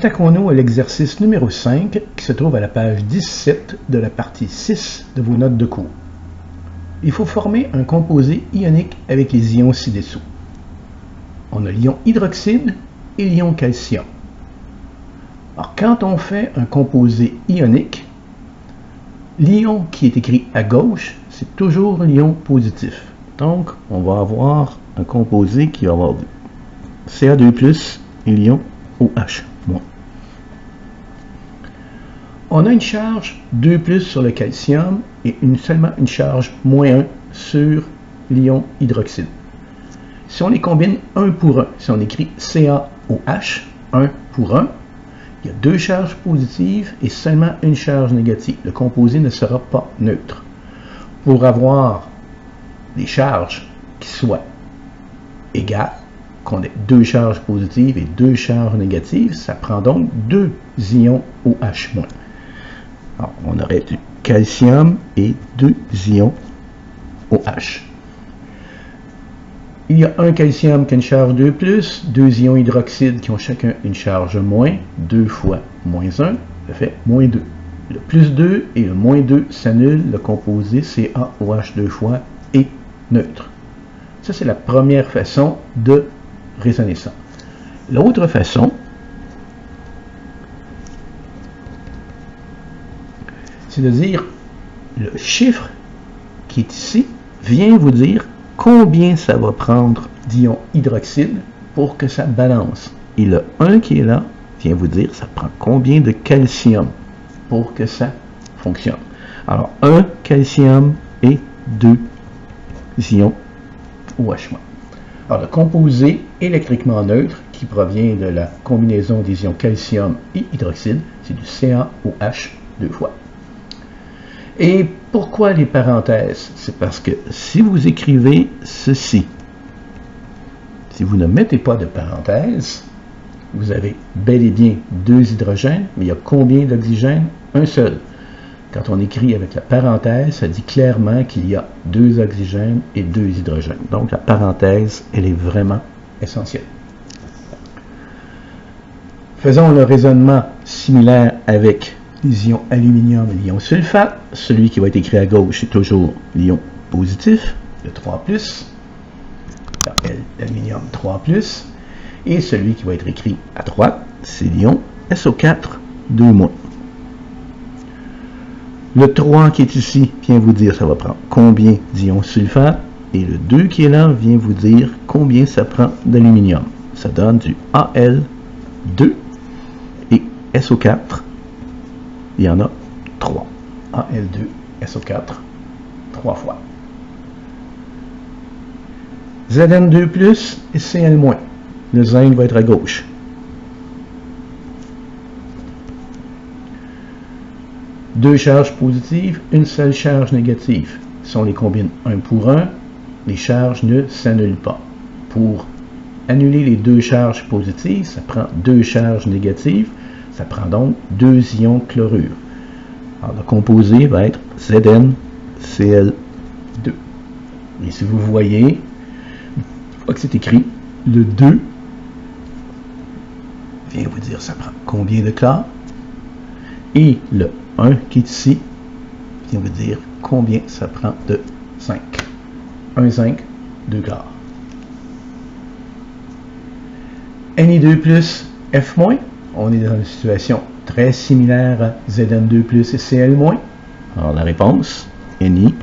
Attaquons-nous à l'exercice numéro 5 qui se trouve à la page 17 de la partie 6 de vos notes de cours. Il faut former un composé ionique avec les ions ci-dessous. On a l'ion hydroxyde et l'ion calcium. Alors, quand on fait un composé ionique, l'ion qui est écrit à gauche, c'est toujours l'ion positif. Donc, on va avoir un composé qui va avoir Ca2+, et l'ion OH-. On a une charge 2+ sur le calcium et seulement une charge -1 sur l'ion hydroxyde. Si on les combine 1 pour 1, si on écrit CaOH, 1 pour 1, il y a 2 charges positives et seulement une charge négative. Le composé ne sera pas neutre. Pour avoir des charges qui soient égales, qu'on ait 2 charges positives et 2 charges négatives, ça prend donc 2 ions OH-. Alors, on aurait du calcium et 2 ions OH. Il y a un calcium qui a une charge 2+, 2 ions hydroxyde qui ont chacun une charge -, 2 fois -1, ça fait -2. Le +2 et le -2 s'annulent, le composé CaOH 2 fois est neutre. Ça, c'est la première façon de raisonner ça. L'autre façon, c'est de dire le chiffre qui est ici vient vous dire combien ça va prendre d'ion hydroxyde pour que ça balance. Et le 1 qui est là vient vous dire ça prend combien de calcium pour que ça fonctionne. Alors 1 calcium et 2 ions OH-. Alors le composé électriquement neutre qui provient de la combinaison des ions calcium et hydroxyde, c'est du CaOH 2 fois. Et pourquoi les parenthèses? C'est parce que si vous écrivez ceci, si vous ne mettez pas de parenthèses, vous avez bel et bien 2 hydrogènes, mais il y a combien d'oxygènes? Un seul. Quand on écrit avec la parenthèse, ça dit clairement qu'il y a 2 oxygènes et 2 hydrogènes. Donc la parenthèse, elle est vraiment essentielle. Faisons le raisonnement similaire avec les ions aluminium et l'ion sulfate. Celui qui va être écrit à gauche, c'est toujours l'ion positif, le 3+, l'aluminium 3+, et celui qui va être écrit à droite, c'est l'ion SO4 2-. Le 3 qui est ici vient vous dire ça va prendre combien d'ions sulfate, et le 2 qui est là vient vous dire combien ça prend d'aluminium. Ça donne du Al2 et SO4. Il y en a 3. Al2, SO4, 3 fois. Zn2+, et Cl-. Le zinc va être à gauche. Deux charges positives, une seule charge négative. Si on les combine 1 pour 1, les charges ne s'annulent pas. Pour annuler les 2 charges positives, ça prend 2 charges négatives. Ça prend donc 2 ions chlorure. Alors, le composé va être ZnCl2. Et si vous voyez, une fois que c'est écrit, le 2 vient vous dire ça prend combien de chlore. Et le 1 qui est ici vient vous dire combien ça prend de zinc. 1 zinc, 2 chlore. Ni2+, F-. On est dans une situation très similaire à Zn2+ et Cl-. Alors la réponse, NiF2.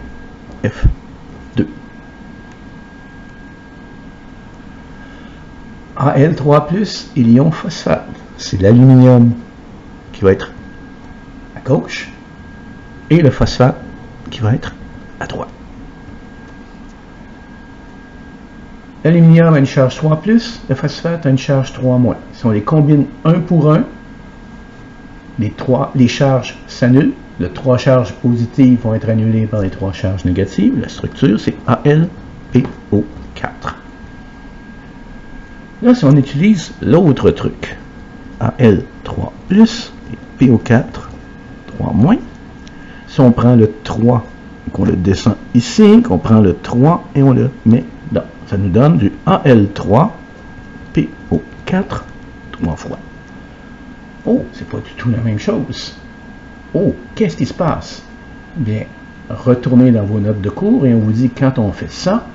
Al3+ et l'ion phosphate. C'est l'aluminium qui va être à gauche et le phosphate qui va être à droite. L'aluminium a une charge 3+, le phosphate a une charge 3-. Si on les combine 1 pour 1, les charges s'annulent. Les 3 charges positives vont être annulées par les 3 charges négatives. La structure, c'est AlPO4. Là, si on utilise l'autre truc, Al3+, et PO4, 3-, si on prend le 3 et qu'on le descend ici, qu'on prend le 3 et on le met là, ça nous donne du Al3, PO4, 3 fois. Oh, c'est pas du tout la même chose. Oh, qu'est-ce qui se passe? Bien, retournez dans vos notes de cours et on vous dit quand on fait ça,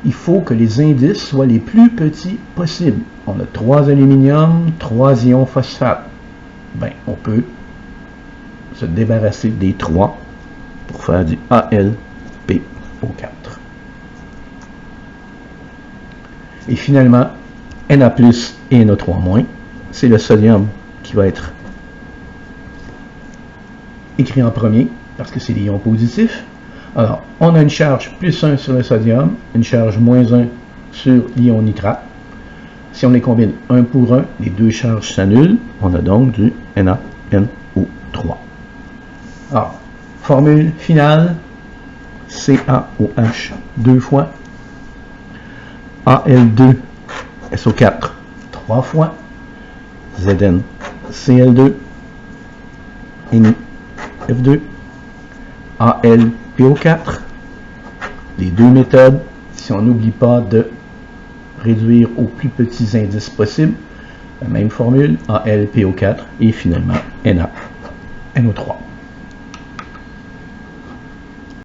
il faut que les indices soient les plus petits possibles. On a 3 aluminium, 3 ions phosphate. Bien, on peut se débarrasser des 3 pour faire du AlPO4. Et finalement, Na+, et NO3-, c'est le sodium qui va être écrit en premier, parce que c'est l'ion positif. Alors, on a une charge plus 1 sur le sodium, une charge moins 1 sur l'ion nitrate. Si on les combine 1 pour 1, les deux charges s'annulent. On a donc du NaNO3. Alors, formule finale, CaOH 2 fois, Al2SO4 3 fois, ZnCl2, NiF2, AlPO4. Les deux méthodes, si on n'oublie pas de réduire aux plus petits indices possibles, la même formule, AlPO4 et finalement NaNO3.